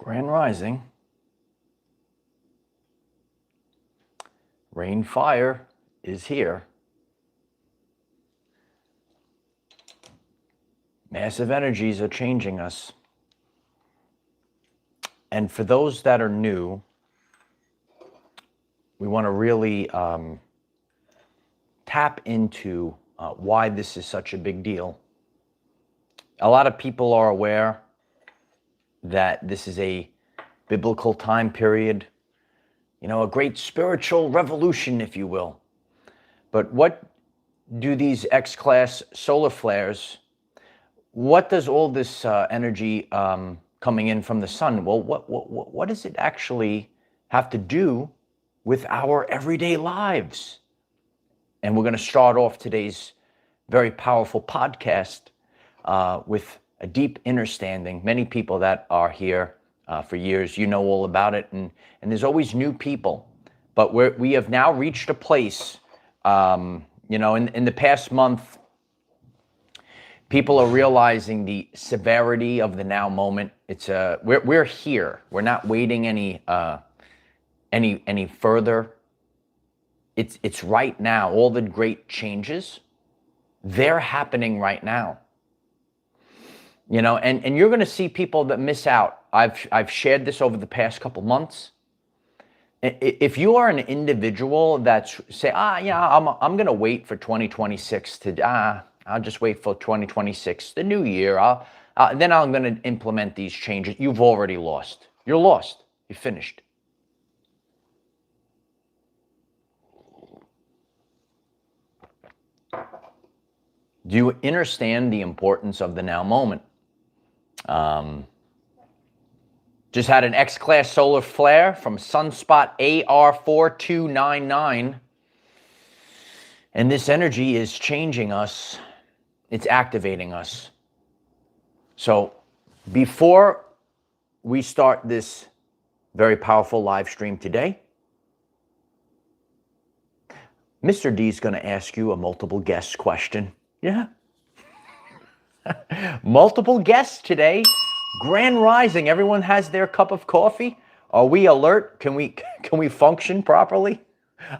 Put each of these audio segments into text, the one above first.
Grand Rising. Rain fire is here. Massive energies are changing us. And for those that are new, we want to really tap into why this is such a big deal. A lot of people are aware that this is a biblical time period, you know, a great spiritual revolution, if you will. But what do these X-class solar flares, what does all this energy coming in from the sun, well, what does it actually have to do with our everyday lives? And we're going to start off today's very powerful podcast with a deep understanding. Many people that are here for years, you know all about it, and there's always new people. But we have now reached a place, you know, in the past month, people are realizing the severity of the now moment. It's we're here. We're not waiting any further. It's right now. All the great changes, they're happening right now. You know, and you're going to see people that miss out. I've shared this over the past couple months. If you are an individual that's say, yeah, I'm going to wait for 2026 to I'll just wait for 2026, the new year. Then I'm going to implement these changes. You've already lost. You're lost. You're finished. Do you understand the importance of the now moment? Just had an X-class solar flare from sunspot AR4299. And this energy is changing us. It's activating us. So before we start this very powerful live stream today, Mr. D is going to ask you a multiple guest question. Yeah. Multiple guests today. Grand Rising. Everyone has their cup of coffee. Are we alert? Can we function properly?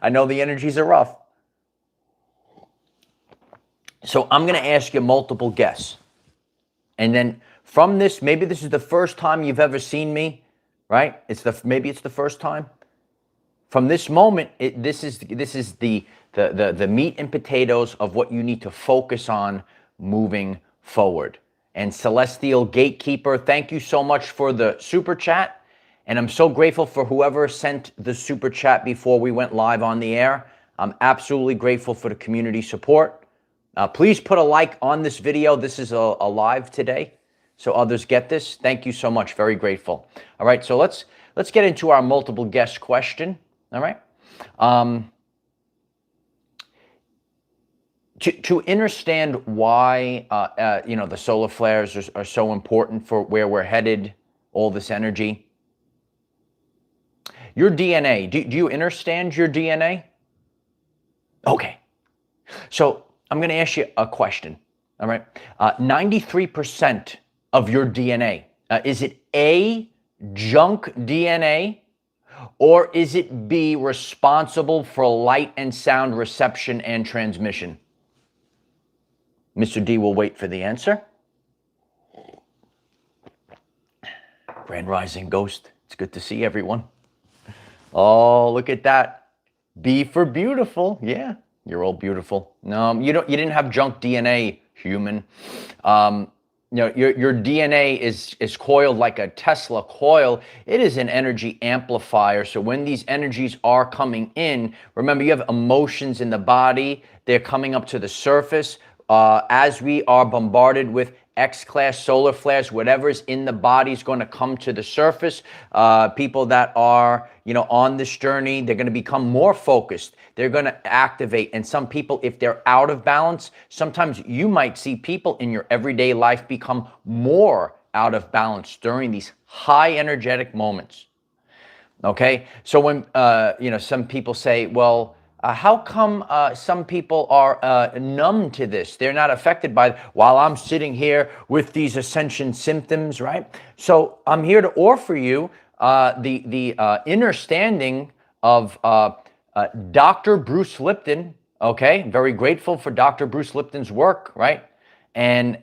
I know the energies are rough. So I'm going to ask you multiple guesses. And then from this, maybe this is the first time you've ever seen me, right? Maybe it's the first time. From this moment, this is the meat and potatoes of what you need to focus on moving forward. And Celestial Gatekeeper, thank you so much for the super chat. And I'm so grateful for whoever sent the super chat before we went live on the air. I'm absolutely grateful for the community support. Please put a like on this video. This is a live today, so others get this. Thank you so much. Very grateful. All right, so let's get into our multiple guest question. All right. To understand why you know, the solar flares are so important for where we're headed, all this energy. Your DNA, do you understand your DNA? Okay. So I'm going to ask you a question. All right. 93% of your DNA, is it A, junk DNA, or is it B, responsible for light and sound reception and transmission? Mr. D will wait for the answer. Grand Rising Ghost, it's good to see everyone. Oh, look at that. B for beautiful. Yeah, you're all beautiful. No, you didn't have junk DNA, human. You know, your DNA is coiled like a Tesla coil. It is an energy amplifier. So when these energies are coming in, remember, you have emotions in the body. They're coming up to the surface. As we are bombarded with X-class solar flares, whatever's in the body is going to come to the surface. People that are, you know, on this journey, they're going to become more focused. They're going to activate. And some people, if they're out of balance, sometimes you might see people in your everyday life become more out of balance during these high energetic moments. Okay. So when, you know, some people say, well, How come some people are numb to this? They're not affected by it while I'm sitting here with these ascension symptoms, right? So I'm here to offer you the understanding of Dr. Bruce Lipton. Okay, very grateful for Dr. Bruce Lipton's work, right? And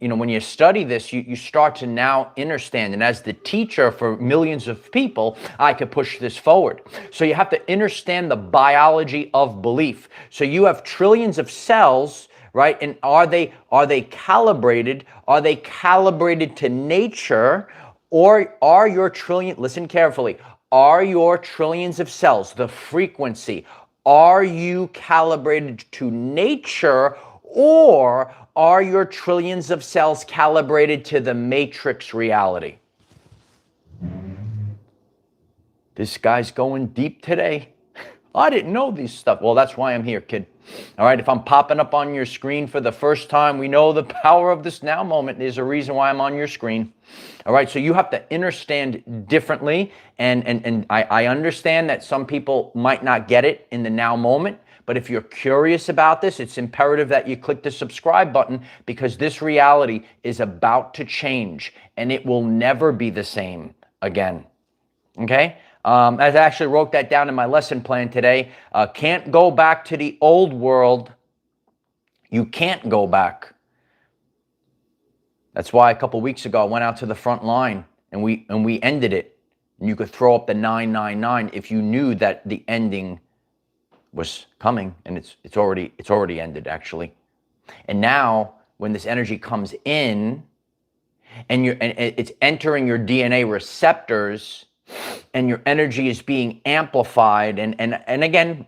you know, when you study this, you start to now understand. And as the teacher for millions of people, I could push this forward. So you have to understand the biology of belief. So you have trillions of cells, right? And are they calibrated? Are they calibrated to nature? Or are your trillion, listen carefully, are your trillions of cells, the frequency, are you calibrated to nature, or are your trillions of cells calibrated to the matrix reality? This guy's going deep today. I didn't know these stuff. Well, that's why I'm here, kid. All right, if I'm popping up on your screen for the first time, we know the power of this now moment. There's a reason why I'm on your screen. All right, so you have to understand differently, and I understand that some people might not get it in the now moment, but if you're curious about this, it's imperative that you click the subscribe button, because this reality is about to change, and it will never be the same again, okay? I actually wrote that down in my lesson plan today. Can't go back to the old world. You can't go back. That's why a couple weeks ago I went out to the front line and we ended it. And you could throw up the 999 if you knew that the ending was coming, and it's already ended actually. And now when this energy comes in and it's entering your DNA receptors, and your energy is being amplified. And again,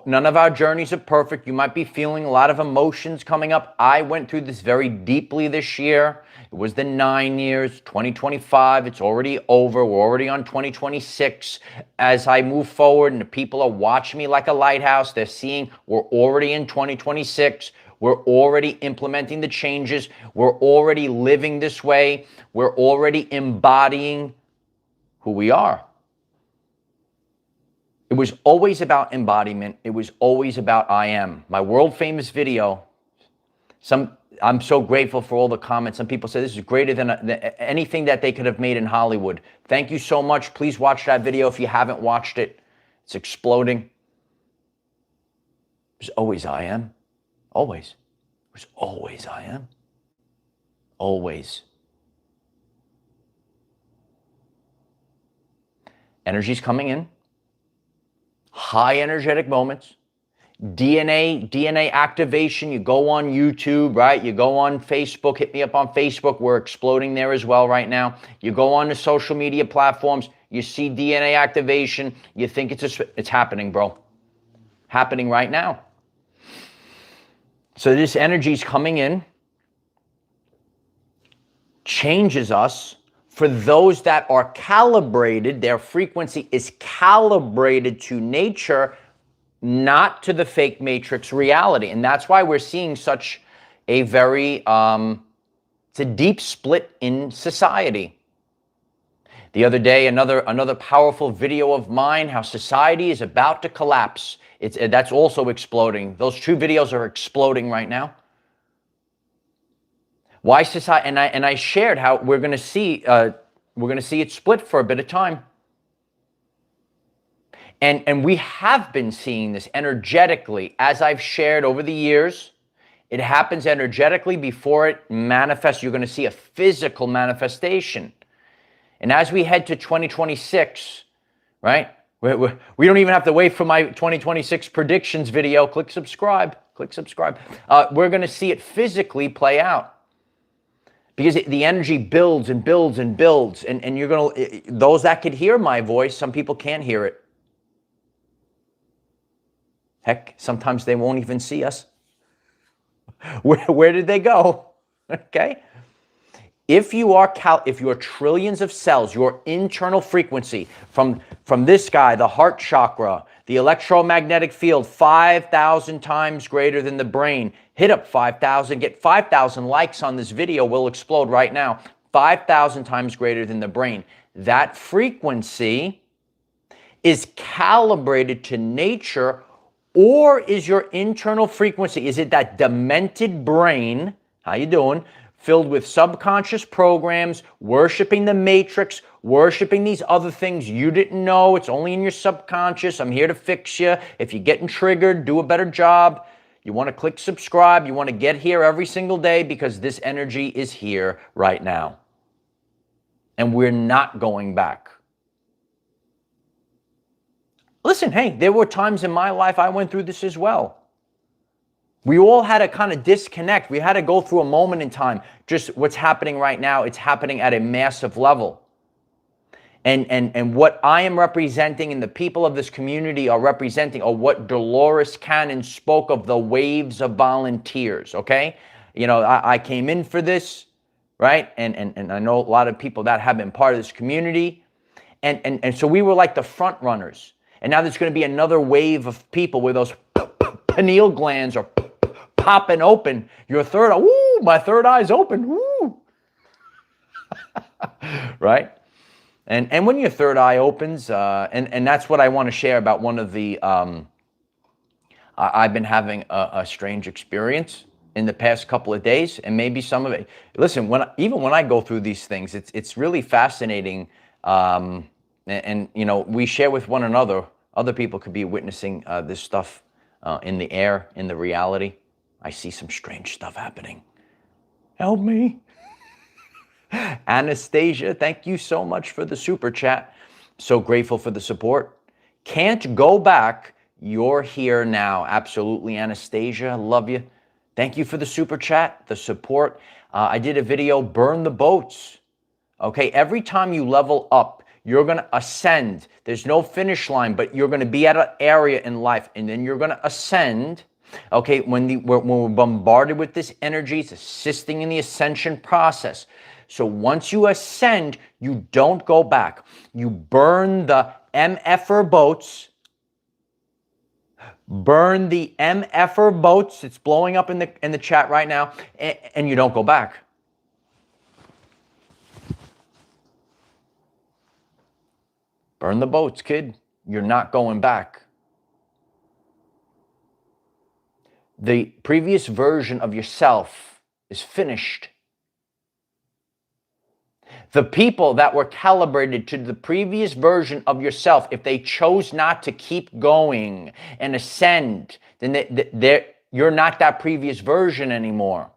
none of our journeys are perfect. You might be feeling a lot of emotions coming up. I went through this very deeply this year. It was the 9 years, 2025. It's already over. We're already on 2026. As I move forward and the people are watching me like a lighthouse, they're seeing we're already in 2026. We're already implementing the changes. We're already living this way. We're already embodying who we are. It was always about embodiment. It was always about I am. My world famous video, I'm so grateful for all the comments. Some people say this is greater than anything that they could have made in Hollywood. Thank you so much. Please watch that video if you haven't watched it. It's exploding. It was always I am. Always. It was always I am. Always. Energy's coming in, high energetic moments, DNA activation. You go on YouTube, right? You go on Facebook, hit me up on Facebook. We're exploding there as well right now. You go on the social media platforms, you see DNA activation, you think it's happening, bro. Happening right now. So this energy's coming in, changes us. For those that are calibrated, their frequency is calibrated to nature, not to the fake matrix reality. And that's why we're seeing such a very, it's a deep split in society. The other day, another powerful video of mine, how society is about to collapse. That's also exploding. Those two videos are exploding right now. Why society? And I shared how we're going to see it split for a bit of time. And we have been seeing this energetically, as I've shared over the years. It happens energetically before it manifests. You're going to see a physical manifestation. And as we head to 2026, right? We don't even have to wait for my 2026 predictions video. Click subscribe. Click subscribe. We're going to see it physically play out. Because the energy builds and builds and builds. And you're going to, those that could hear my voice, some people can't hear it. Heck, sometimes they won't even see us. Where did they go? Okay. If your trillions of cells, your internal frequency from this guy, the heart chakra, the electromagnetic field, 5,000 times greater than the brain, hit up 5,000, get 5,000 likes on this video, will explode right now. 5,000 times greater than the brain. That frequency is calibrated to nature, Or is your internal frequency, is it that demented brain, how you doing, filled with subconscious programs, worshiping the matrix, worshiping these other things you didn't know, it's only in your subconscious, I'm here to fix you, if you're getting triggered, do a better job. You want to click subscribe, you want to get here every single day because this energy is here right now. And we're not going back. Listen, hey, there were times in my life I went through this as well. We all had to kind of disconnect. We had to go through a moment in time. Just what's happening right now, it's happening at a massive level. And what I am representing and the people of this community are representing are what Dolores Cannon spoke of, the waves of volunteers, okay? You know, I came in for this, right? And I know a lot of people that have been part of this community. And so we were like the front runners. And now there's going to be another wave of people where those pineal glands are popping open. Your third eye, woo, my third eye's open, woo. Right? And when your third eye opens, and that's what I want to share about one of the, I've been having a strange experience in the past couple of days, and maybe some of it. Listen, even when I go through these things, it's really fascinating. And you know, we share with one another. Other people could be witnessing this stuff in the air, in the reality. I see some strange stuff happening. Help me. Anastasia, thank you so much for the super chat. So grateful for the support. Can't go back. You're here now. Absolutely, Anastasia. Love you. Thank you for the super chat, the support. I did a video, burn the boats. Okay, every time you level up, you're going to ascend. There's no finish line, but you're going to be at an area in life, and then you're going to ascend. Okay, when we're bombarded with this energy, it's assisting in the ascension process. So once you ascend, you don't go back. You burn the MFer boats. Burn the MFer boats. It's blowing up in the chat right now, and you don't go back. Burn the boats, kid. You're not going back. The previous version of yourself is finished. The people that were calibrated to the previous version of yourself, if they chose not to keep going and ascend, then you're not that previous version anymore.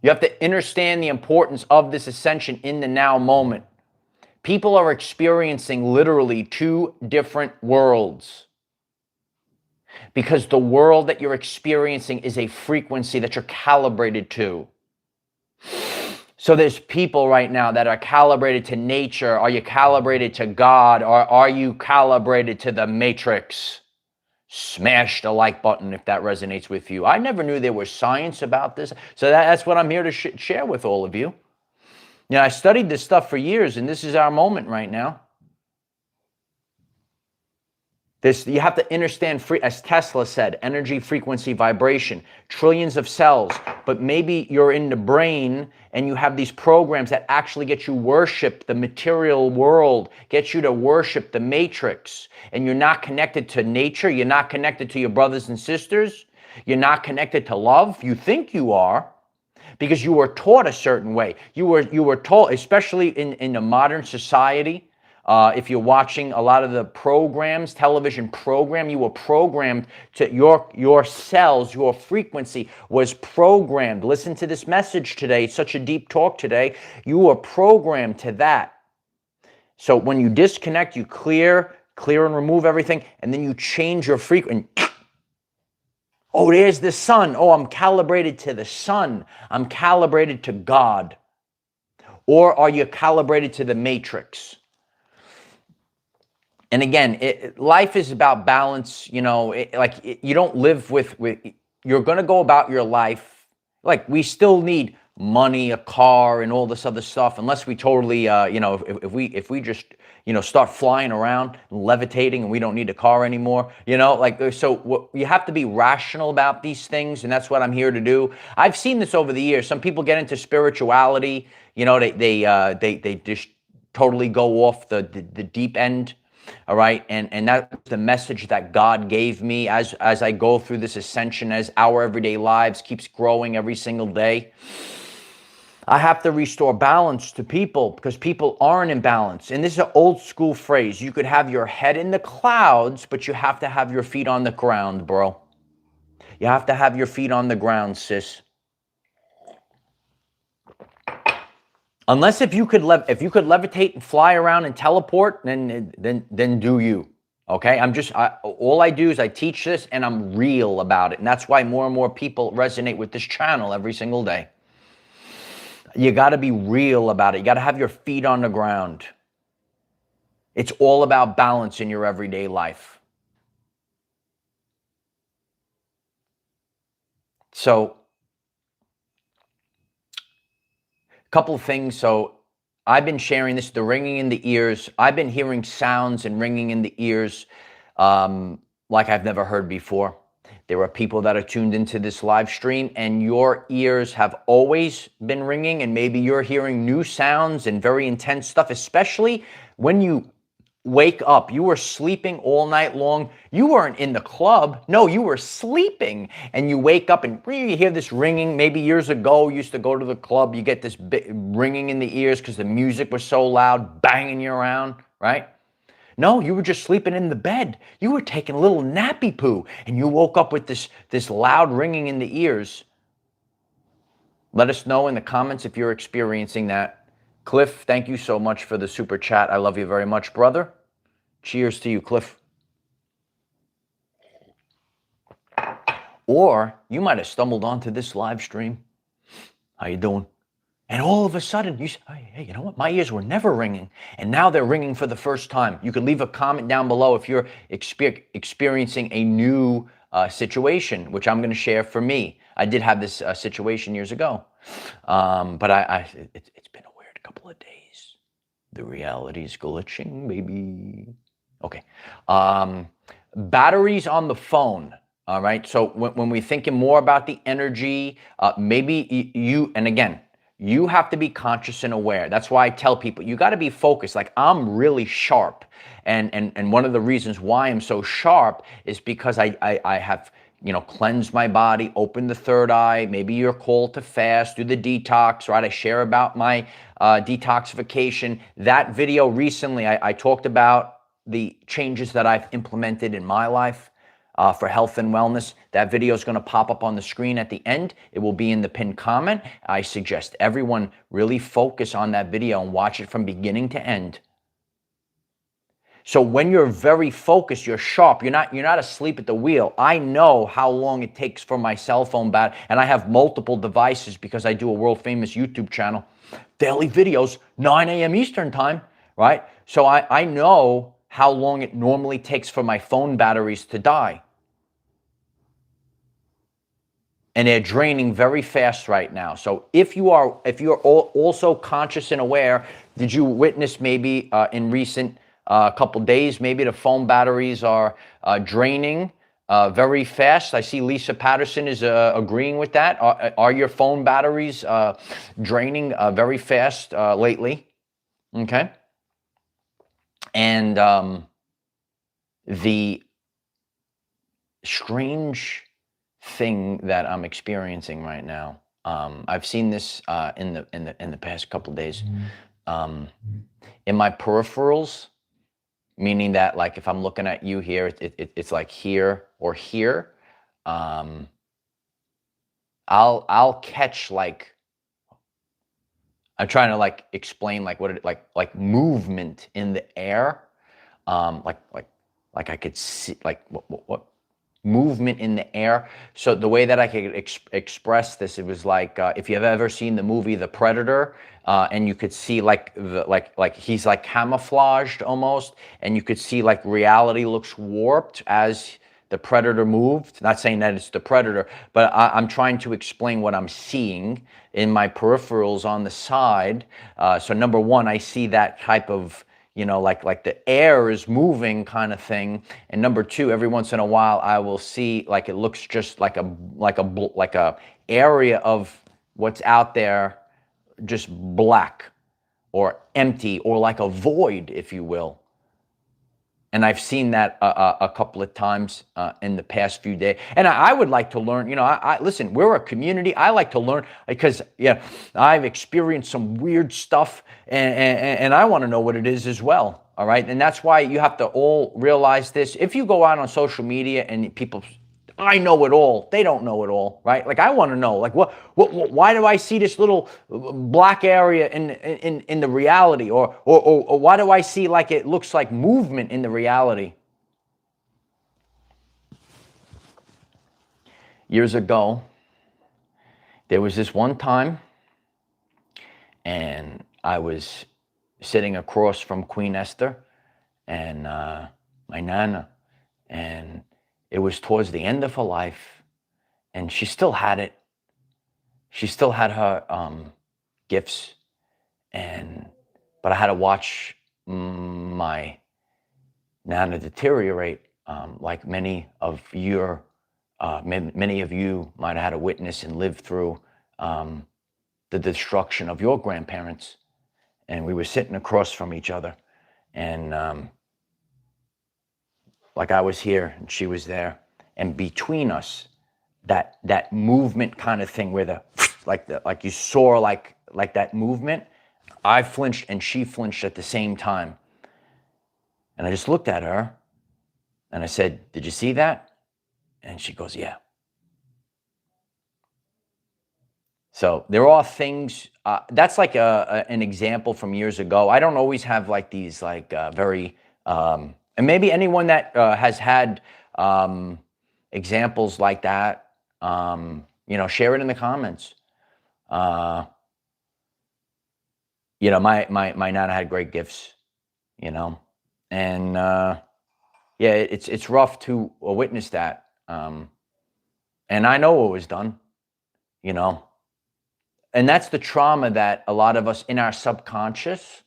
You have to understand the importance of this ascension in the now moment. People are experiencing literally two different worlds because the world that you're experiencing is a frequency that you're calibrated to. So there's people right now that are calibrated to nature. Are you calibrated to God, or are you calibrated to the matrix? Smash the like button if that resonates with you. I never knew there was science about this. So that's what I'm here to share with all of you. You know, I studied this stuff for years, and this is our moment right now. You have to understand, as Tesla said, energy, frequency, vibration, trillions of cells. But maybe you're in the brain and you have these programs that actually get you worship the material world, get you to worship the matrix. And you're not connected to nature. You're not connected to your brothers and sisters. You're not connected to love. You think you are, because you were taught a certain way. You were taught, especially in the modern society. If you're watching a lot of the programs, television program, you were programmed to your cells, your frequency was programmed. Listen to this message today. It's such a deep talk today. You were programmed to that. So when you disconnect, you clear and remove everything, and then you change your frequency. Oh, there's the sun. Oh, I'm calibrated to the sun. I'm calibrated to God. Or are you calibrated to the matrix? And again, life is about balance. You know, you don't live with you're going to go about your life. Like, we still need money, a car, and all this other stuff, unless we totally, if we just, start flying around and levitating and we don't need a car anymore, so you have to be rational about these things, and that's what I'm here to do. I've seen this over the years. Some people get into spirituality, they just totally go off the deep end. All right. And that's the message that God gave me as I go through this ascension, as Our Everyday Lives keeps growing every single day. I have to restore balance to people because people aren't in balance. And this is an old school phrase. You could have your head in the clouds, but you have to have your feet on the ground, bro. You have to have your feet on the ground, sis. Unless if you could levitate and fly around and teleport, then do you. Okay? All I do is I teach this and I'm real about it. And that's why more and more people resonate with this channel every single day. You got to be real about it. You got to have your feet on the ground. It's all about balance in your everyday life. So, a couple of things. So, I've been sharing this, the ringing in the ears. I've been hearing sounds and ringing in the ears like I've never heard before. There are people that are tuned into this live stream and your ears have always been ringing, and maybe you're hearing new sounds and very intense stuff, especially when you wake up. You were sleeping all night long. You weren't in the club. No, you were sleeping, and you wake up and you hear this ringing. Maybe years ago, you used to go to the club. You get this big ringing in the ears because the music was so loud, banging you around, right? No, you were just sleeping in the bed. You were taking a little nappy poo, and you woke up with this loud ringing in the ears. Let us know in the comments if you're experiencing that. Cliff, thank you so much for the super chat. I love you very much, brother. Cheers to you, Cliff. Or you might have stumbled onto this live stream. How you doing? And all of a sudden, you say, hey, you know what? My ears were never ringing, and now they're ringing for the first time. You could leave a comment down below if you're experiencing a new situation, which I'm going to share for me. I did have this situation years ago, but it's been a weird couple of days. The reality is glitching, baby. Okay. Batteries on the phone. All right. So when we're thinking more about the energy, maybe you, and again, you have to be conscious and aware. That's why I tell people, you got to be focused. Like, I'm really sharp. And one of the reasons why I'm so sharp is because I have, cleansed my body, opened the third eye. Maybe you're called to fast, do the detox, right? I share about my detoxification. That video recently, I talked about the changes that I've implemented in my life. For health and wellness. That video is going to pop up on the screen at the end. It will be in the pinned comment. I suggest everyone really focus on that video and watch it from beginning to end. So when you're very focused, you're sharp, you're not asleep at the wheel. I know how long it takes for my cell phone battery, and I have multiple devices because I do a world famous YouTube channel. Daily videos, 9 a.m. Eastern time, right? So I know how long it normally takes for my phone batteries to die. And they're draining very fast right now. So if you're also conscious and aware, did you witness maybe in recent couple days, maybe the phone batteries are draining very fast? I see Lisa Patterson is agreeing with that. Are your phone batteries draining very fast lately? Okay. And the strange thing that I'm experiencing right now, I've seen this in the past couple of days, in my peripherals, meaning that, like, if I'm looking at you here, it's like here or here. I'll catch, like, I'm trying to like explain like what it like movement in the air, like I could see like what movement in the air. So the way that I could express this, it was like if you've ever seen the movie The Predator, and you could see like he's like camouflaged almost, and you could see like reality looks warped as the Predator moved. Not saying that it's the Predator, but I'm trying to explain what I'm seeing in my peripherals on the side. So number one, I see that type of, like the air is moving kind of thing. And number two, every once in a while, I will see like it looks just like a area of what's out there, just black or empty, or like a void, if you will. And I've seen that a couple of times in the past few days. And I would like to learn, listen, we're a community. I like to learn because, I've experienced some weird stuff and I want to know what it is as well. All right. And that's why you have to all realize this. If you go out on social media and people, I know it all. They don't know it all, right? Like I want to know, like why do I see this little black area in the reality, or why do I see like it looks like movement in the reality? Years ago, there was this one time, and I was sitting across from Queen Esther and my Nana, and it was towards the end of her life, and she still had it. She still had her gifts, but I had to watch my Nana deteriorate, like many of you might have had to witness and live through the destruction of your grandparents. And we were sitting across from each other, and like I was here and she was there, and between us, that movement kind of thing where like you saw like that movement, I flinched and she flinched at the same time. And I just looked at her and I said, "Did you see that?" And she goes, "Yeah." So there are things, that's like an example from years ago. I don't always have like these like very, and maybe anyone that has had examples like that, share it in the comments. My Nana had great gifts, and it's rough to witness that. And I know what was done, and that's the trauma that a lot of us in our subconscious,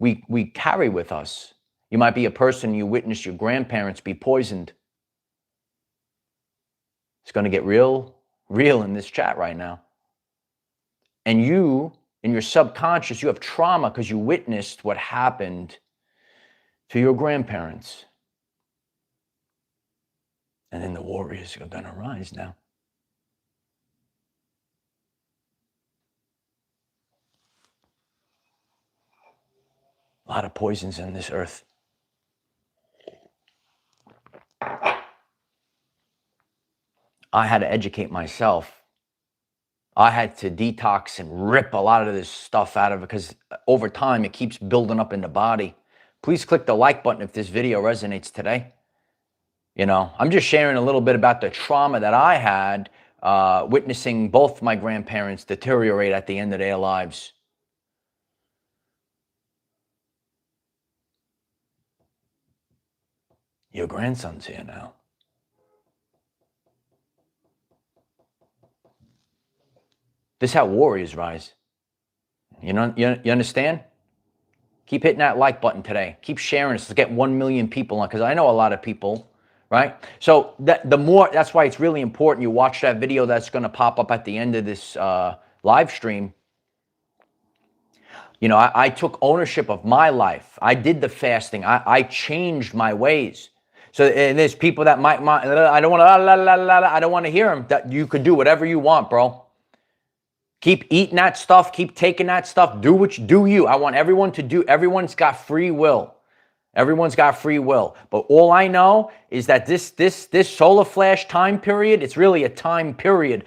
we carry with us. You might be a person, you witnessed your grandparents be poisoned. It's going to get real in this chat right now. And you, in your subconscious, you have trauma because you witnessed what happened to your grandparents. And then the warriors are going to rise now. A lot of poisons in this earth. I had to educate myself. I had to detox and rip a lot of this stuff out of it because over time it keeps building up in the body. Please click the like button if this video resonates today. I'm just sharing a little bit about the trauma that I had witnessing both my grandparents deteriorate at the end of their lives. Your grandson's here now. This is how warriors rise. You understand? Keep hitting that like button today. Keep sharing this. Let's get 1 million people on, because I know a lot of people, right? So that's why it's really important you watch that video that's going to pop up at the end of this live stream. I took ownership of my life. I did the fasting. I changed my ways. So and there's people that might I don't want to hear them. That you could do whatever you want, bro. Keep eating that stuff. Keep taking that stuff. Do you. I want everyone to do. Everyone's got free will. Everyone's got free will. But all I know is that this solar flash time period, it's really a time period.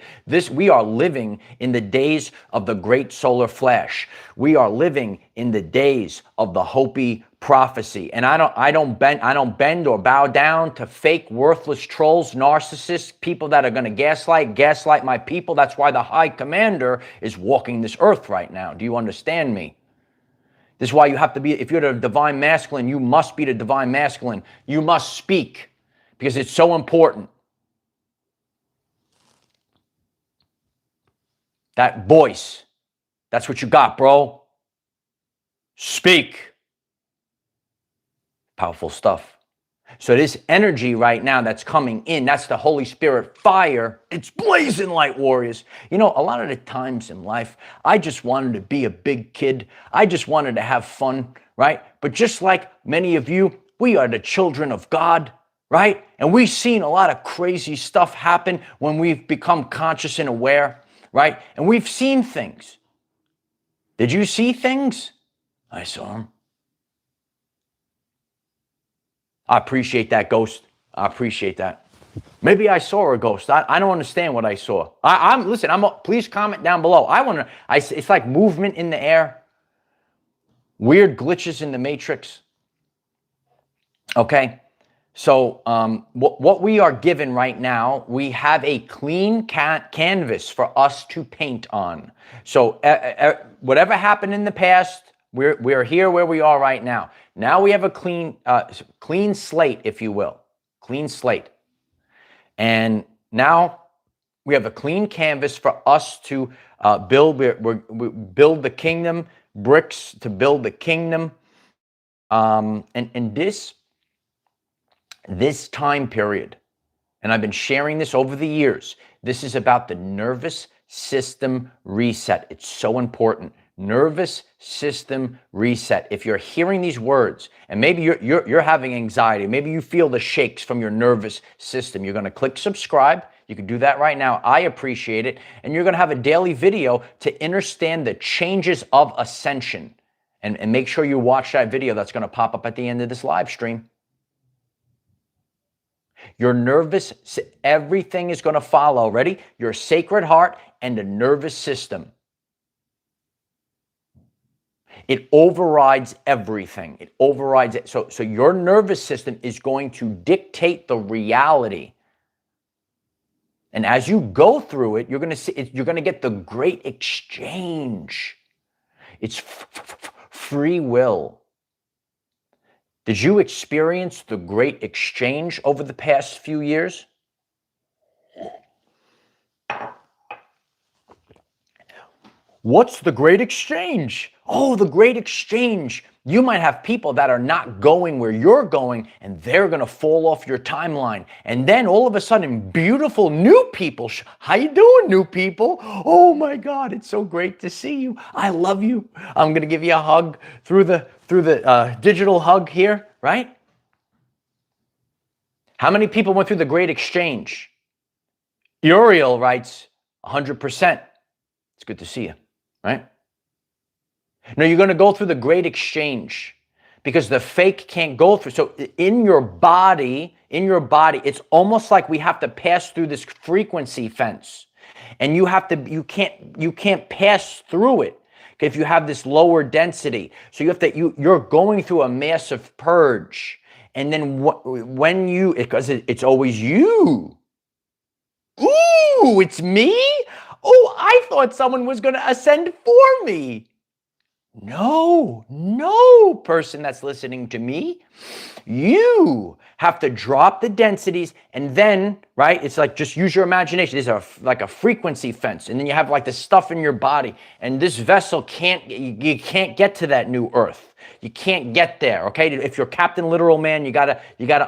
We are living in the days of the great solar flash. We are living in the days of the Hopi prophecy. And I don't bend or bow down to fake, worthless trolls, narcissists, people that are going to gaslight my people. That's why the high commander is walking this earth right now. Do you understand me? This is why you have to be, if you're the divine masculine, you must be the divine masculine. You must speak because it's so important. That voice, that's what you got, bro. Speak. Powerful stuff. So this energy right now that's coming in, that's the Holy Spirit fire. It's blazing light, warriors. A lot of the times in life, I just wanted to be a big kid. I just wanted to have fun, right? But just like many of you, We are the children of God, right? And we've seen a lot of crazy stuff happen when we've become conscious and aware, right? And we've seen things. Did you see things? I saw them. I appreciate that, Ghost. I appreciate that. Maybe I saw a ghost. I don't understand what I saw. Listen. Please comment down below. I want to. It's like movement in the air, weird glitches in the matrix. Okay, so what we are given right now, we have a clean canvas for us to paint on. So whatever happened in the past, we're here where we are right now. Now we have a clean slate, if you will, clean slate. And now we have a clean canvas for us to build. We build the kingdom, bricks to build the kingdom. And this time period, and I've been sharing this over the years, this is about the nervous system reset. It's so important. Nervous system reset. If you're hearing these words, and maybe you're having anxiety, maybe you feel the shakes from your nervous system, you're going to click subscribe. You can do that right now. I appreciate it. And you're going to have a daily video to understand the changes of ascension. And make sure you watch that video that's going to pop up at the end of this live stream. Your everything is going to follow. Ready? Your sacred heart and the nervous system. It overrides everything. It overrides it. So your nervous system is going to dictate the reality. And as you go through it, you're going to see. You're going to get the great exchange. It's free will. Did you experience the great exchange over the past few years? What's the great exchange? Oh, the great exchange. You might have people that are not going where you're going, and they're going to fall off your timeline. And then all of a sudden, beautiful new people. How you doing, new people? Oh my God, it's so great to see you. I love you. I'm going to give you a hug through the digital hug here, right? How many people went through the great exchange? Uriel writes 100%. It's good to see you, right? No, you're going to go through the great exchange because the fake can't go through. So in your body, it's almost like we have to pass through this frequency fence, and you can't pass through it if you have this lower density. So you're going through a massive purge, and then because it's always you. Ooh, it's me? Oh, I thought someone was going to ascend for me. No, person that's listening to me. You have to drop the densities, and then, right, it's like just use your imagination. There's like a frequency fence, and then you have like this stuff in your body, and this vessel you can't get to that new earth. You can't get there, okay? If you're Captain Literal Man, you gotta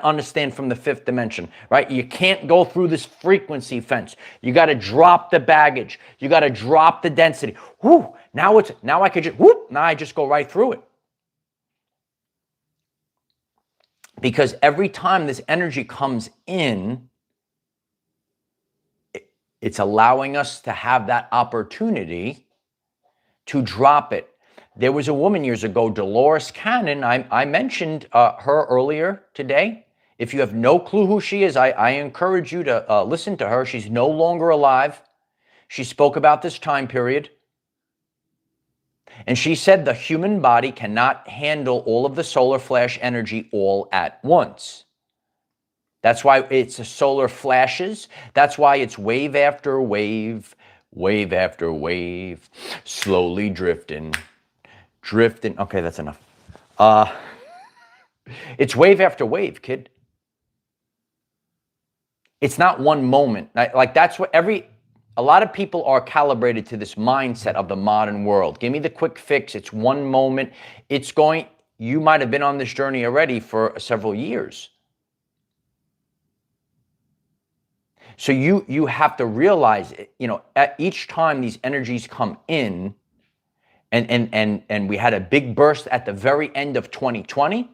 understand from the fifth dimension, right? You can't go through this frequency fence. You gotta drop the baggage. You gotta drop the density. Whoo! Now I just go right through it. Because every time this energy comes in, it's allowing us to have that opportunity to drop it. There was a woman years ago, Dolores Cannon. I mentioned her earlier today. If you have no clue who she is, I encourage you to listen to her. She's no longer alive. She spoke about this time period. And she said the human body cannot handle all of the solar flash energy all at once. That's why it's solar flashes. That's why it's wave after wave, wave after wave, slowly drifting. Okay, that's enough. It's wave after wave, kid. It's not one moment. Like that's what a lot of people are calibrated to this mindset of the modern world. Give me the quick fix. It's one moment. You might have been on this journey already for several years. So you have to realize, at each time these energies come in, and we had a big burst at the very end of 2020,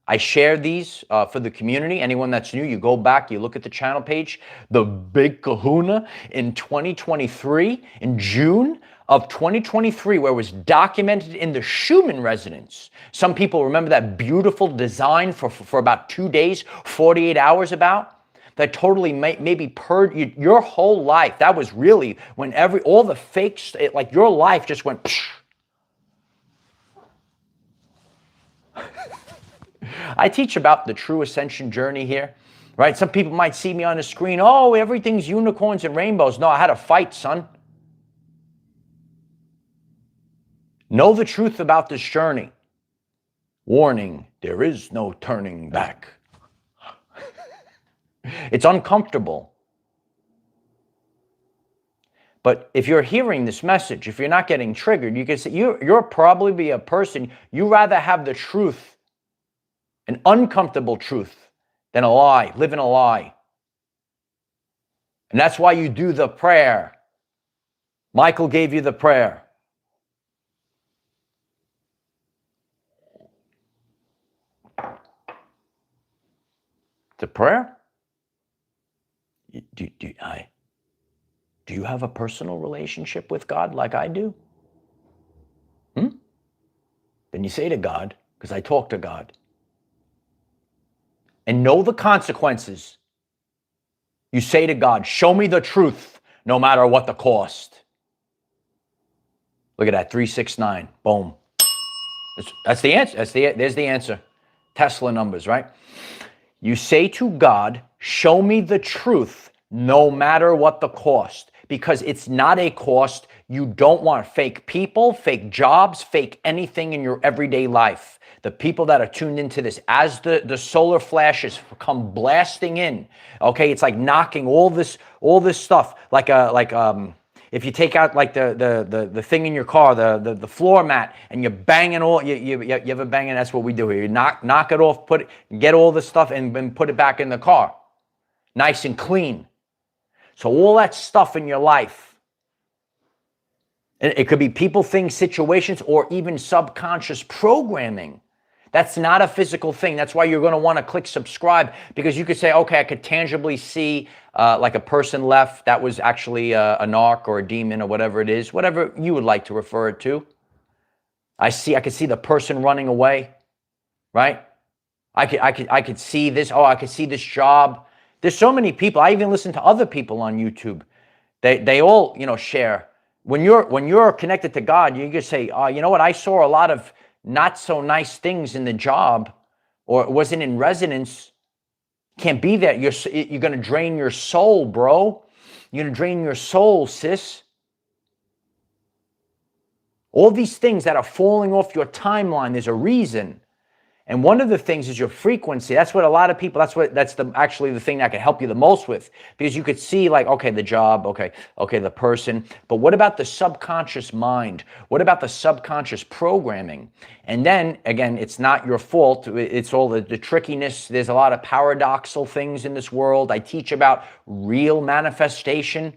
I share these for the community. Anyone that's new, you go back, you look at the channel page. The big kahuna in 2023, in June of 2023, where it was documented in the Schumann resonance. Some people remember that beautiful design for about 2 days, 48 hours about. That totally maybe purged your whole life. That was really when all the fakes, like your life just went psh. I teach about the true ascension journey here, right? Some people might see me on the screen, oh, everything's unicorns and rainbows. No, I had a fight, son. Know the truth about this journey. Warning, there is no turning back. It's uncomfortable. But if you're hearing this message, if you're not getting triggered, you can say you're probably be a person, you rather have the truth, an uncomfortable truth, than a lie, live in a lie. And that's why you do the prayer. Michael gave you the prayer. The prayer? Do you have a personal relationship with God like I do? Then you say to God, because I talk to God, and know the consequences. You say to God, show me the truth, no matter what the cost. Look at that, 369, boom. That's the answer. There's the answer. Tesla numbers, right? You say to God, show me the truth, no matter what the cost, because it's not a cost. You don't want fake people, fake jobs, fake anything in your everyday life. The people that are tuned into this, as the solar flashes come blasting in, okay, it's like knocking all this stuff, if you take out like the thing in your car, the floor mat, and you're banging you ever banging? That's what we do here. You knock it off, get all the stuff and put it back in the car, nice and clean. So all that stuff in your life. It could be people, things, situations, or even subconscious programming. That's not a physical thing. That's why you're going to want to click subscribe, because you could say, okay, I could tangibly see like a person left. That was actually a narc or a demon or whatever it is, whatever you would like to refer it to. I could see the person running away, right? I could see this. Oh, I could see this job. There's so many people. I even listen to other people on YouTube. They all, share. When you're connected to God, you can say, oh, you know what? I saw a lot of not so nice things in the job, or it wasn't in resonance. Can't be that. You're going to drain your soul, bro. You're going to drain your soul, sis. All these things that are falling off your timeline, there's a reason. And one of the things is your frequency. That's what a lot of people, that's actually the thing that can help you the most with, because you could see like, okay, the job, okay, the person, but what about the subconscious mind? What about the subconscious programming? And then again, it's not your fault. It's all the trickiness. There's a lot of paradoxical things in this world. I teach about real manifestation.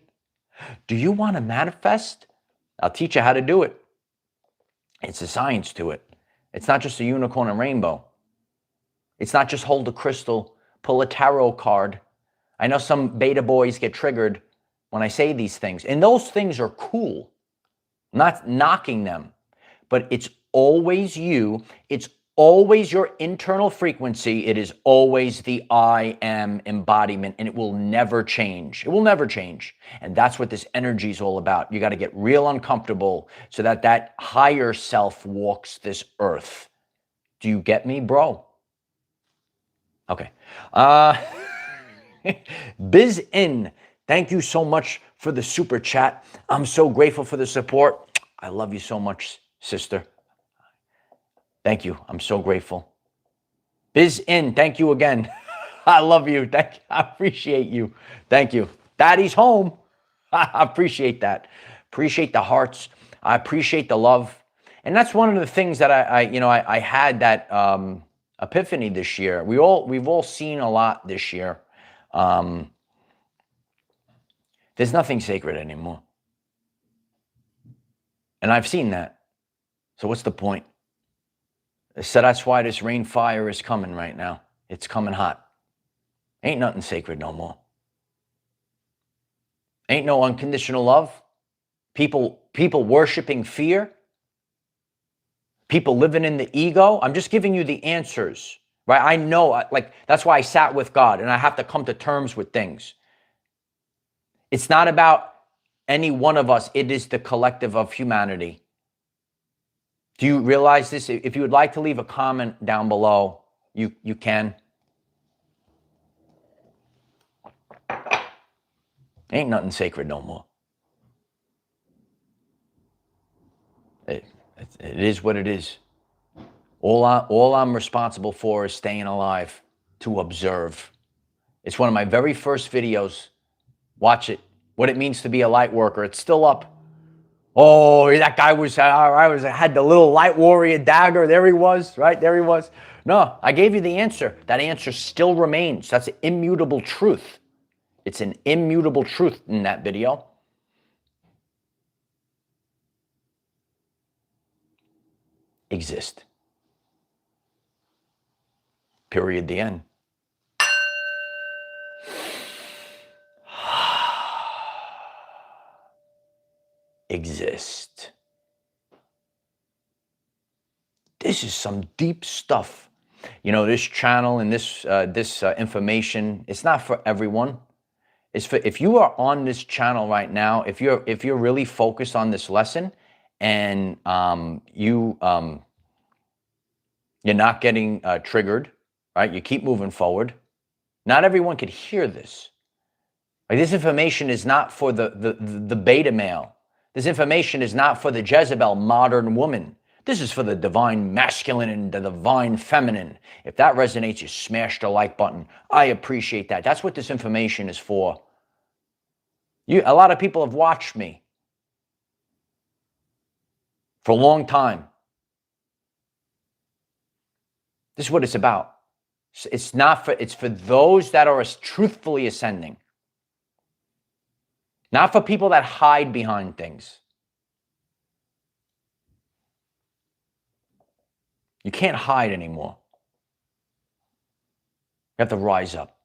Do you want to manifest? I'll teach you how to do it. It's a science to it. It's not just a unicorn and rainbow. It's not just hold a crystal, pull a tarot card. I know some beta boys get triggered when I say these things. And those things are cool. I'm not knocking them. But it's always you. It's always your internal frequency. It is always the I am embodiment, and it will never change. It will never change. And that's what this energy is all about. You got to get real uncomfortable so that higher self walks this earth. Do you get me, bro? Okay. Biz In, thank you so much for the super chat. I'm so grateful for the support. I love you so much, sister. Thank you. I'm so grateful. Biz In, thank you again. I love you. Thank you. I appreciate you. Thank you. Daddy's home. I appreciate that. Appreciate the hearts. I appreciate the love. And that's one of the things that I had that epiphany this year. We've all seen a lot this year. There's nothing sacred anymore. And I've seen that. So what's the point? So that's why this rain fire is coming right now. It's coming hot. Ain't nothing sacred no more. Ain't no unconditional love. People worshiping fear. People living in the ego. I'm just giving you the answers, right? I know, like, that's why I sat with God and I have to come to terms with things. It's not about any one of us. It is the collective of humanity. Do you realize this? If you would like to leave a comment down below, you can. Ain't nothing sacred no more. It is what it is. All I'm responsible for is staying alive, to observe. It's one of my very first videos. Watch it. What it means to be a light worker. It's still up. Oh, that guy had the little light warrior dagger. There he was, right? There he was. No, I gave you the answer. That answer still remains. That's an immutable truth. It's an immutable truth in that video. Exist. Period. The end. Exist. This is some deep stuff. You know, this channel and this information, it's not for everyone. It's for, if you are on this channel right now, if you're really focused on this lesson and you're not getting triggered, right? You keep moving forward. Not everyone could hear this. Like, this information is not for the beta male. This information is not for the Jezebel modern woman. This is for the divine masculine and the divine feminine. If that resonates, you smash the like button. I appreciate that. That's what this information is for. A lot of people have watched me for a long time. This is what it's about. It's for those that are truthfully ascending. Not for people that hide behind things. You can't hide anymore. You have to rise up.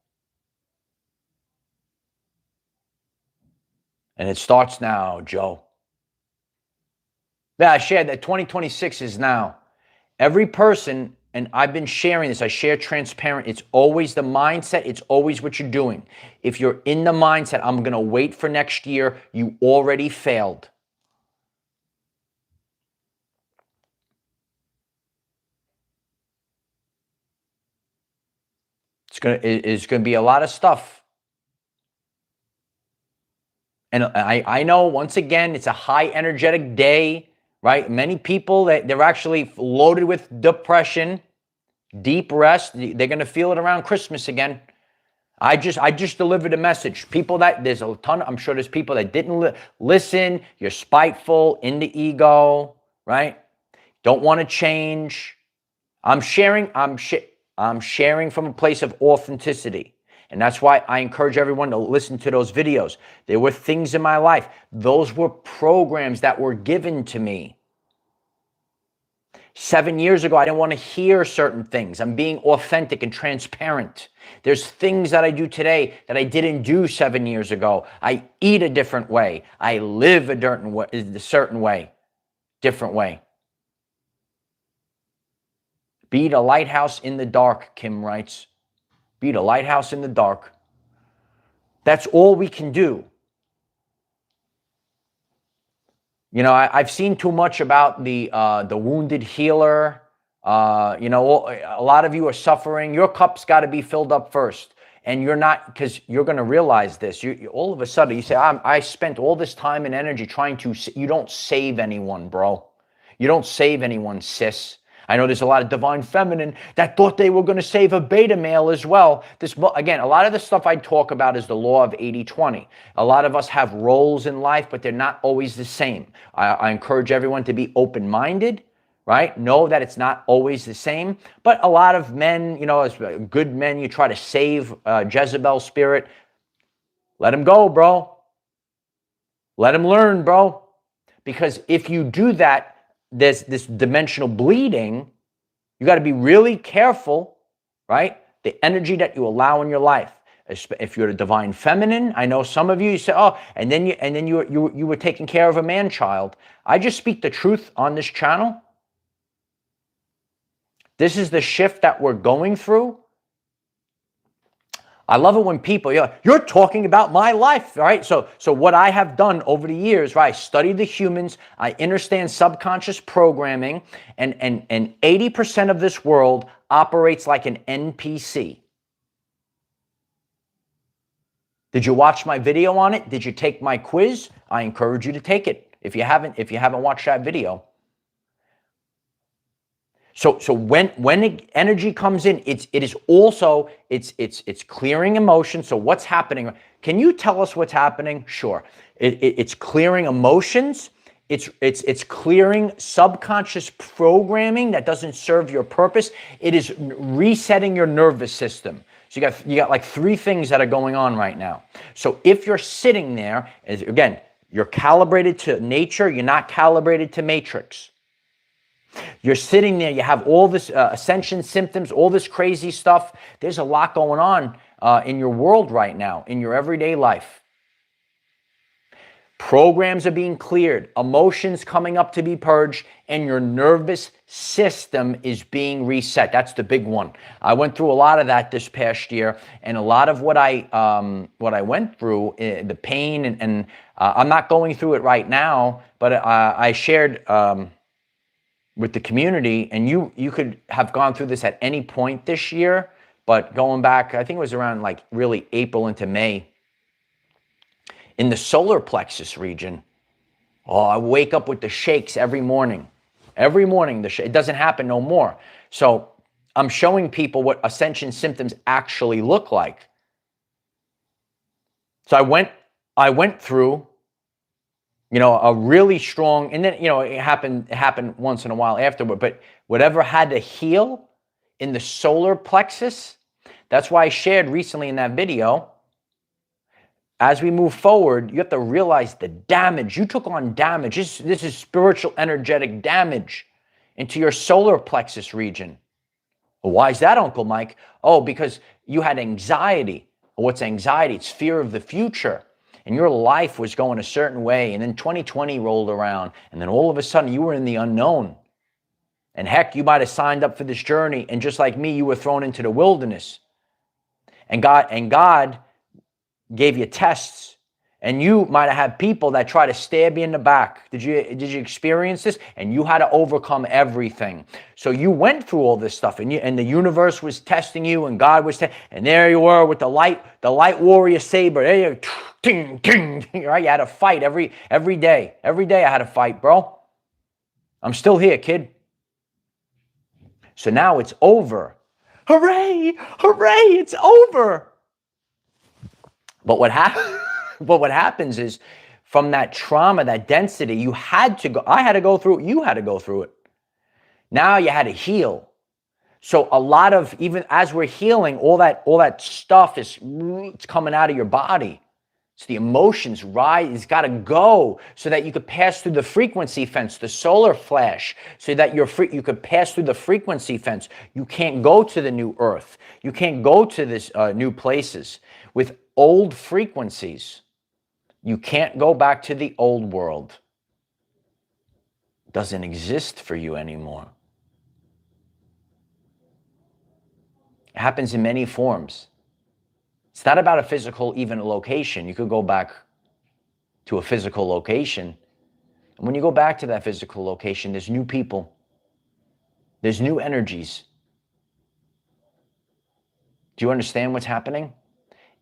And it starts now, Joe. Yeah, I shared that 2026 is now. Every person, and I've been sharing this, I share transparent. It's always the mindset. It's always what you're doing. If you're in the mindset, I'm going to wait for next year, you already failed. It's going to be a lot of stuff. And I know, once again, it's a high energetic day, right? Many people, they're actually loaded with depression, deep rest. They're going to feel it around Christmas again. I just delivered a message. People there's a ton, I'm sure there's people that didn't listen. You're spiteful, in the ego, right? Don't want to change. I'm sharing from a place of authenticity. And that's why I encourage everyone to listen to those videos. There were things in my life. Those were programs that were given to me. 7 years ago, I didn't want to hear certain things. I'm being authentic and transparent. There's things that I do today that I didn't do 7 years ago. I eat a different way. I live a certain way, different way. Be the lighthouse in the dark, Kim writes. Be the lighthouse in the dark. That's all we can do. You know, I've seen too much about the wounded healer. You know, a lot of you are suffering. Your cup's got to be filled up first. And you're not, because you're going to realize this. You all of a sudden, you say, I spent all this time and energy trying to, you don't save anyone, bro. You don't save anyone, sis. I know there's a lot of divine feminine that thought they were going to save a beta male as well. Again, a lot of the stuff I talk about is the law of 80-20. A lot of us have roles in life, but they're not always the same. I encourage everyone to be open-minded, right? Know that it's not always the same. But a lot of men, you know, as good men, you try to save Jezebel's spirit. Let him go, bro. Let him learn, bro. Because if you do that, there's this dimensional bleeding, You got to be really careful, right? The energy that you allow in your life. If you're a divine feminine, I know some of you say, oh, and then you were taking care of a man child. I just speak the truth on this channel. This is the shift that we're going through. I love it when people, you're talking about my life, right? So what I have done over the years, right? I study the humans, I understand subconscious programming, and 80% of this world operates like an NPC. Did you watch my video on it? Did you take my quiz? I encourage you to take it if you haven't watched that video. So when energy comes in, it's clearing emotion. So what's happening? Can you tell us what's happening? Sure. It's clearing emotions. It's clearing subconscious programming that doesn't serve your purpose. It is resetting your nervous system. So you got like 3 things that are going on right now. So if you're sitting there, again, you're calibrated to nature, you're not calibrated to matrix. You're sitting there, you have all this ascension symptoms, all this crazy stuff. There's a lot going on in your world right now, in your everyday life. Programs are being cleared, emotions coming up to be purged, and your nervous system is being reset. That's the big one. I went through a lot of that this past year, and a lot of what I went through, the pain, and I'm not going through it right now, but I shared with the community, and you could have gone through this at any point this year, but going back, I think it was around like really April into May, in the solar plexus region, I wake up with the shakes every morning. Every morning, it doesn't happen no more. So I'm showing people what ascension symptoms actually look like. So I went through, a really strong, and then, it happened once in a while afterward, but whatever had to heal in the solar plexus, that's why I shared recently in that video, as we move forward, you have to realize the damage. You took on damage. This is spiritual, energetic damage into your solar plexus region. Well, why is that, Uncle Mike? Oh, because you had anxiety. What's anxiety? It's fear of the future. And your life was going a certain way. And then 2020 rolled around. And then all of a sudden, you were in the unknown. And heck, you might have signed up for this journey. And just like me, you were thrown into the wilderness. And God gave you tests, and you might have had people that try to stab you in the back. Did you experience this? And you had to overcome everything. So you went through all this stuff, and the universe was testing you, and God was and there you were with the light warrior saber. There you ting, ting, right? You had to fight every day. Every day I had to fight, bro. I'm still here, kid. So now it's over. Hooray! Hooray! It's over. But what happens is, from that trauma, that density, I had to go through it, you had to go through it. Now you had to heal. So a lot of, even as we're healing, all that stuff it's coming out of your body. So the emotions rise, it's got to go so that you could pass through the frequency fence, the solar flash, so that you could pass through the frequency fence. You can't go to the new earth. You can't go to this new places with old frequencies. You can't go back to the old world. It doesn't exist for you anymore. It happens in many forms. It's not about a physical, even a location. You could go back to a physical location. And when you go back to that physical location, there's new people. There's new energies. Do you understand what's happening?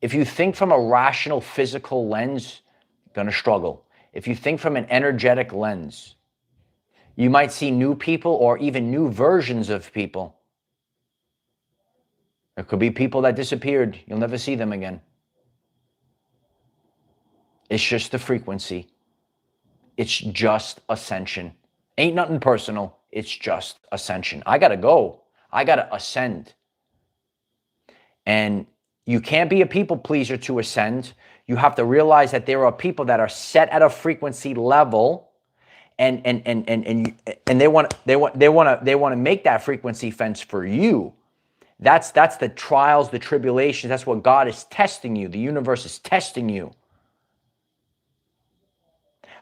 If you think from a rational physical lens, you're going to struggle. If you think from an energetic lens, you might see new people or even new versions of people. There could be people that disappeared. You'll never see them again. It's just the frequency. It's just ascension. Ain't nothing personal. It's just ascension. I got to go. I got to ascend. And you can't be a people pleaser to ascend. You have to realize that there are people that are set at a frequency level, and they want to make that frequency fence for you. That's the trials, the tribulations. That's what God is testing you. The universe is testing you.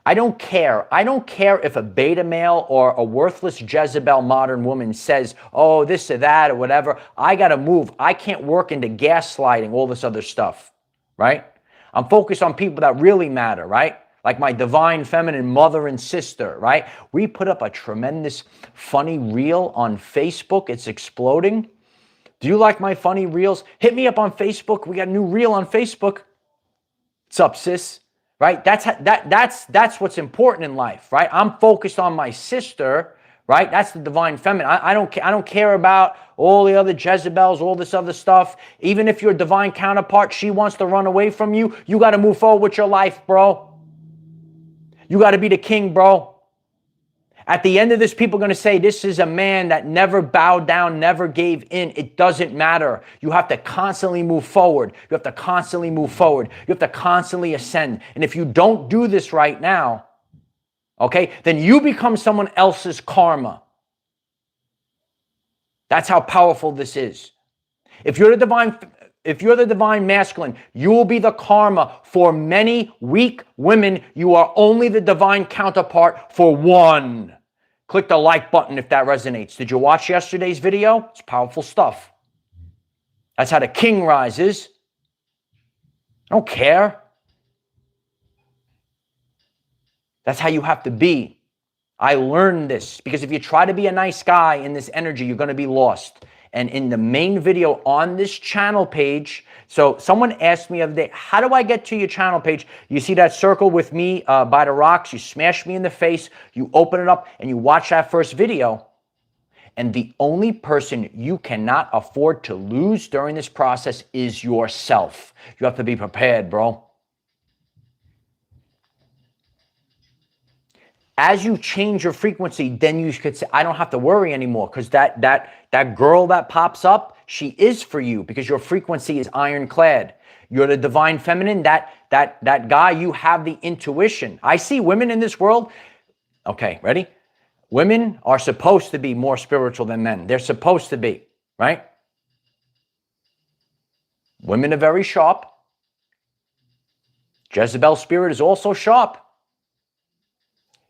I don't care. I don't care if a beta male or a worthless Jezebel modern woman says, oh, this or that or whatever. I got to move. I can't work into gaslighting, all this other stuff, right? I'm focused on people that really matter, right? Like my divine feminine mother and sister, right? We put up a tremendous funny reel on Facebook. It's exploding. Do you like my funny reels? Hit me up on Facebook. We got a new reel on Facebook. What's up, sis? Right? That's what's important in life, right? I'm focused on my sister, right? That's the divine feminine. I don't care about all the other Jezebels, all this other stuff. Even if your divine counterpart, she wants to run away from you, you got to move forward with your life, bro. You got to be the king, bro. At the end of this, people are going to say, this is a man that never bowed down, never gave in. It doesn't matter. You have to constantly move forward. You have to constantly move forward. You have to constantly ascend. And if you don't do this right now, okay, then you become someone else's karma. That's how powerful this is. If you're the divine masculine, you will be the karma for many weak women. You are only the divine counterpart for one. Click the like button if that resonates. Did you watch yesterday's video? It's powerful stuff. That's how the king rises. I don't care. That's how you have to be. I learned this because if you try to be a nice guy in this energy, you're going to be lost. And in the main video on this channel page, so someone asked me the other day, how do I get to your channel page? You see that circle with me by the rocks, you smash me in the face, you open it up and you watch that first video. And the only person you cannot afford to lose during this process is yourself. You have to be prepared, bro. As you change your frequency, then you could say, I don't have to worry anymore because that girl that pops up, she is for you because your frequency is ironclad. You're the divine feminine, that guy, you have the intuition. I see women in this world. Okay, ready? Women are supposed to be more spiritual than men. They're supposed to be, right? Women are very sharp. Jezebel's spirit is also sharp.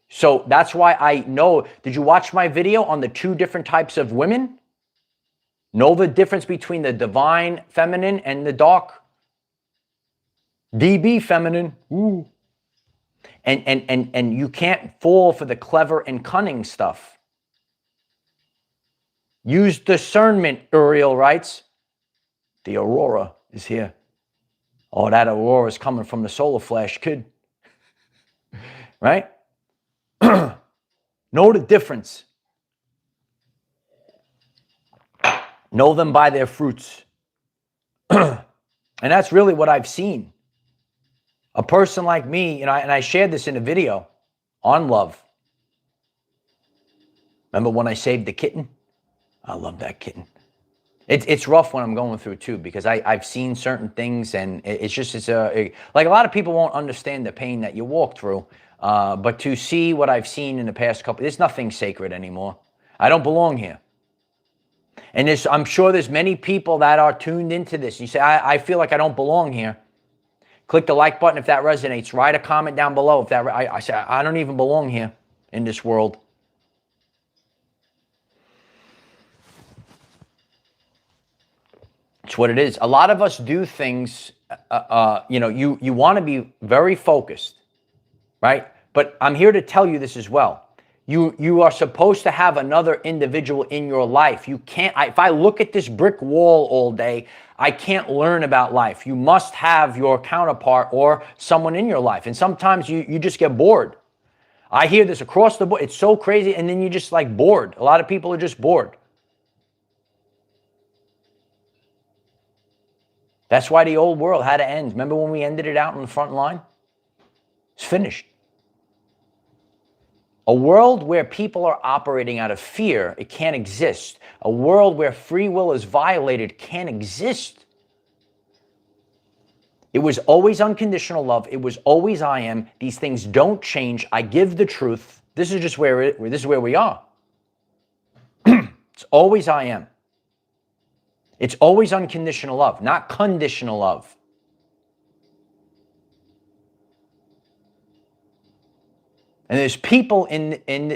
So that's why I know. Did you watch my video on the 2 different types of women? Know the difference between the divine feminine and the dark DB feminine. Ooh. And you can't fall for the clever and cunning stuff. Use discernment, Uriel writes. The aurora is here. Oh, that aurora is coming from the solar flash, kid. Right? Know the difference. Know them by their fruits. And that's really what I've seen. A person like me, and I shared this in a video on love. Remember when I saved the kitten? I love that kitten. It's rough when I'm going through too, because I've seen certain things, and like a lot of people won't understand the pain that you walk through. But to see what I've seen in the past couple, there's nothing sacred anymore. I don't belong here. And I'm sure there's many people that are tuned into this. You say, I feel like I don't belong here. Click the like button if that resonates. Write a comment down below if that. I say, I don't even belong here in this world. It's what it is. A lot of us do things, you want to be very focused. Right? But I'm here to tell you this as well. You are supposed to have another individual in your life. You can't, if I look at this brick wall all day, I can't learn about life. You must have your counterpart or someone in your life. And sometimes you just get bored. I hear this across the board. It's so crazy. And then you just like bored. A lot of people are just bored. That's why the old world had to end. Remember when we ended it out on the front line? It's finished. A world where people are operating out of fear, it can't exist. A world where free will is violated can't exist. It was always unconditional love. It was always I am. These things don't change. I give the truth, This is just this is where we are. It's always I am. It's always unconditional love, not conditional love. And there's people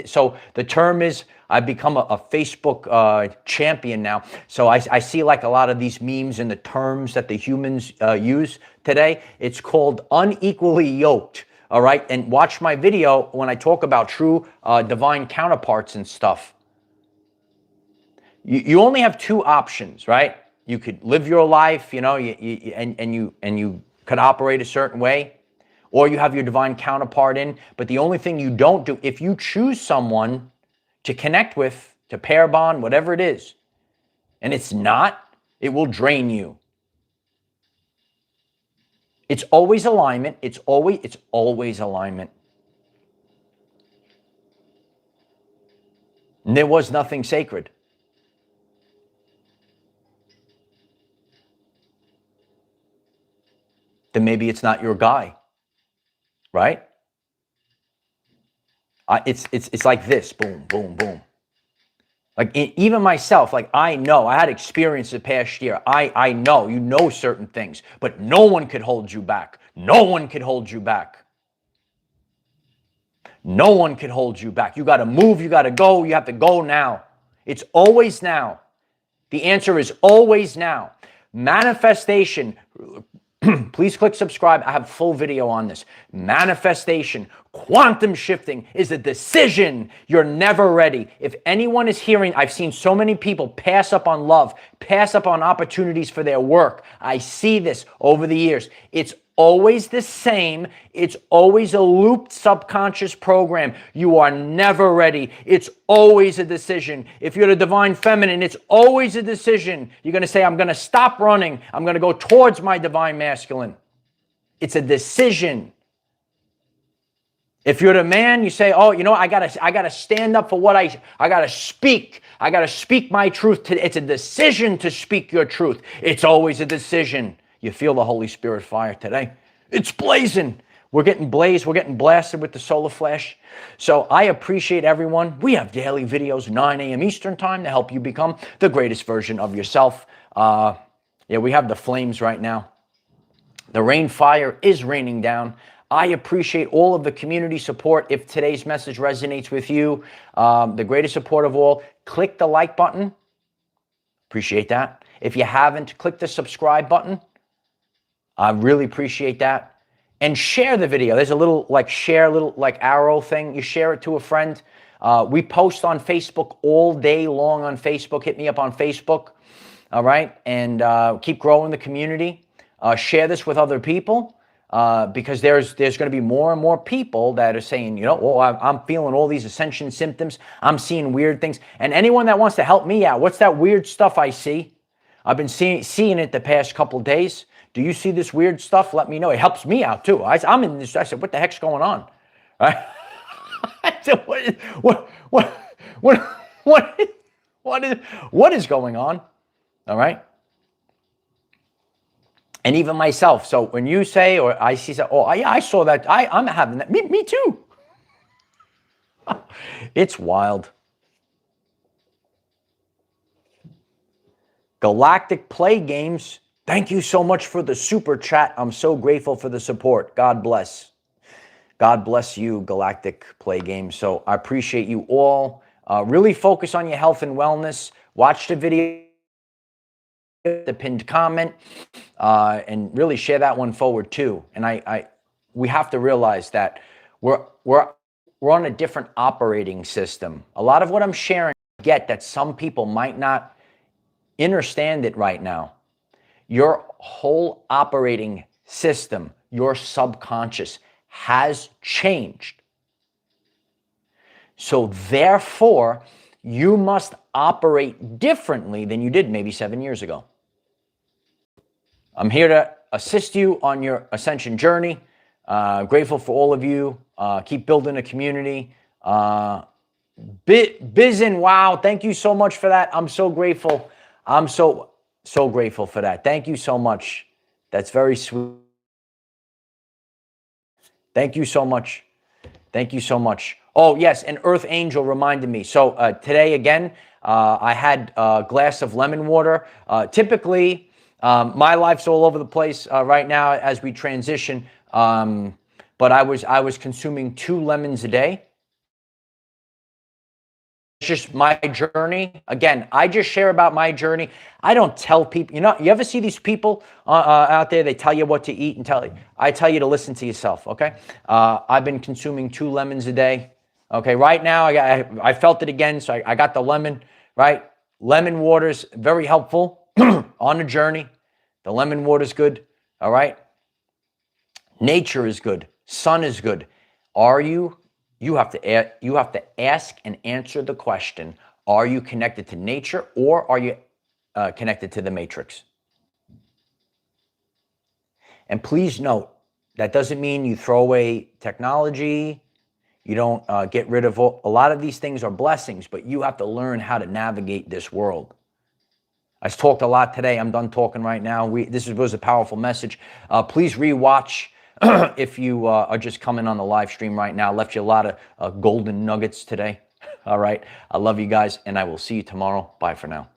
so the term is, I've become a Facebook champion now. So I see like a lot of these memes and the terms that the humans use today. It's called unequally yoked. All right. And watch my video when I talk about true divine counterparts and stuff. You only have two options, right? You could live your life, and you could operate a certain way, or you have your divine counterpart in. But the only thing you don't do, if you choose someone to connect with, to pair bond, whatever it is, and it's not, it will drain you. It's always alignment. It's always alignment. And there was nothing sacred. Then maybe it's not your guy, right? It's like this, boom, boom, boom. Like even myself, like I know, I had experience the past year. I know, you know certain things, but no one could hold you back. No one could hold you back. No one could hold you back. You got to move, you got to go, you have to go now. It's always now. The answer is always now. Manifestation. Please click subscribe. I have a full video on this. Manifestation, quantum shifting is a decision. You're never ready. If anyone is hearing, I've seen so many people pass up on love, pass up on opportunities for their work. I see this over the years. It's always the same. It's always a looped subconscious program. You are never ready. It's always a decision. If you're the divine feminine, it's always a decision. You're going to say, I'm going to stop running. I'm going to go towards my divine masculine. It's a decision. If you're the man, you say, oh, I gotta stand up for what I gotta speak. I gotta speak my truth. It's a decision to speak your truth. It's always a decision. You feel the Holy Spirit fire today. It's blazing. We're getting blazed. We're getting blasted with the solar flash. So I appreciate everyone. We have daily videos, 9 a.m. Eastern time to help you become the greatest version of yourself. We have the flames right now. The rain fire is raining down. I appreciate all of the community support. If today's message resonates with you, the greatest support of all, click the like button. Appreciate that. If you haven't, click the subscribe button. I really appreciate that. And share the video. There's a little arrow thing. You share it to a friend. We post on Facebook all day long on Facebook. Hit me up on Facebook. All right. And keep growing the community. Share this with other people because there's going to be more and more people that are saying, I'm feeling all these ascension symptoms. I'm seeing weird things. And anyone that wants to help me out, what's that weird stuff I see? I've been seeing it the past couple of days. Do you see this weird stuff? Let me know. It helps me out too. I'm in this. I said, what the heck's going on? Right? I said, what is going on? All right. And even myself. So when you say, or I see, I saw that. I'm having that. Me too. It's wild. Galactic Play Games. Thank you so much for the super chat. I'm so grateful for the support. God bless. God bless you, Galactic Play Games. So I appreciate you all. Really focus on your health and wellness. Watch the video, the pinned comment, and really share that one forward too. And we have to realize that we're on a different operating system. A lot of what I'm sharing, I get that some people might not understand it right now. Your whole operating system, your subconscious has changed. So therefore, you must operate differently than you did maybe 7 years ago. I'm here to assist you on your ascension journey. Grateful for all of you. Keep building a community. Bizin, wow, thank you so much for that. I'm so grateful. I'm so grateful for that. Thank you so much. That's very sweet. Thank you so much. Thank you so much. Oh, yes, and Earth Angel reminded me. So today, again, I had a glass of lemon water. Typically, my life's all over the place right now as we transition, but I was consuming 2 lemons a day. It's just my journey. Again, I just share about my journey. I don't tell people. You ever see these people out there? They tell you what to eat and I tell you to listen to yourself. Okay. I've been consuming 2 lemons a day. Okay. Right now, I felt it again, so I got the lemon. Right. Lemon water's very helpful on the journey. The lemon water's good. All right. Nature is good. Sun is good. Are you? You have to ask and answer the question, are you connected to nature or are you connected to the matrix? And please note, that doesn't mean you throw away technology, you don't get rid of a lot of these things are blessings, but you have to learn how to navigate this world. I talked a lot today. I'm done talking right now. This was a powerful message. Please rewatch if you are just coming on the live stream right now. Left you a lot of golden nuggets today. All right. I love you guys, and I will see you tomorrow. Bye for now.